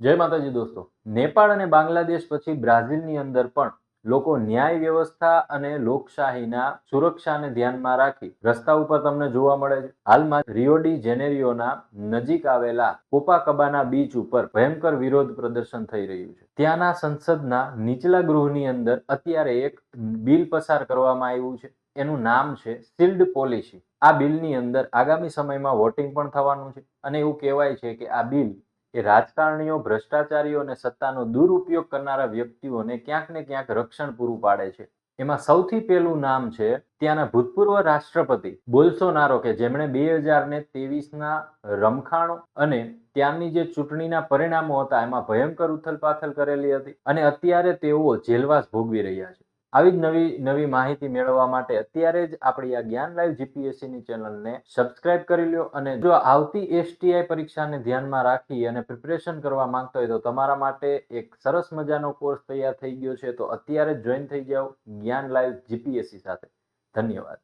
જય માતાજી દોસ્તો, નેપાળ અને બાંગ્લાદેશ પછી બ્રાઝિલની અંદર પણ લોકો ન્યાય વ્યવસ્થા અને લોકશાહીના સુરક્ષાને ધ્યાનમાં રાખી રસ્તા ઉપર તમને જોવા મળે છે. હાલમાં રિયો ડી જેનેરિયોના નજીક આવેલા કોપાકબાના બીચ ઉપર ભયંકર વિરોધ પ્રદર્શન થઈ રહ્યું છે. ત્યાંના સંસદના નીચલા ગૃહની અંદર અત્યારે એક બિલ પસાર કરવામાં આવ્યું છે. એનું નામ છે શિલ્ડ પોલિસી. આ બિલની અંદર આગામી સમયમાં વોટિંગ પણ થવાનું છે અને એવું કહેવાય છે કે આ બિલ એ રાજકારણીઓ, ભ્રષ્ટાચારીઓ અને સત્તાનો દુરુપયોગ કરનારા વ્યક્તિઓને ક્યાંક ને ક્યાંક રક્ષણ પૂરું પાડે છે. એમાં સૌથી પહેલું નામ છે ત્યાંના ભૂતપૂર્વ રાષ્ટ્રપતિ બોલ્સોનારો, કે જેમણે 2023ના રમખાણો અને ત્યાંની જે ચૂંટણીના પરિણામો હતા એમાં ભયંકર ઉથલપાથલ કરેલી હતી અને અત્યારે તેઓ જેલવાસ ભોગવી રહ્યા છે. આવી જ નવી માહિતી મેળવવા માટે અત્યારે જ આપણી આ જ્ઞાન લાઈવ જીપીએસસીની ચેનલને સબસ્ક્રાઇબ કરી લો. અને જો આવતી એસટીઆઈ પરીક્ષાને ધ્યાનમાં રાખી અને પ્રિપરેશન કરવા માંગતો હોય તો તમારા માટે એક સરસ મજાનો કોર્સ તૈયાર થઈ ગયો છે, તો અત્યારે જ જોઈન થઈ જાઓ જ્ઞાન લાઈવ જીપીએસસી સાથે. ધન્યવાદ.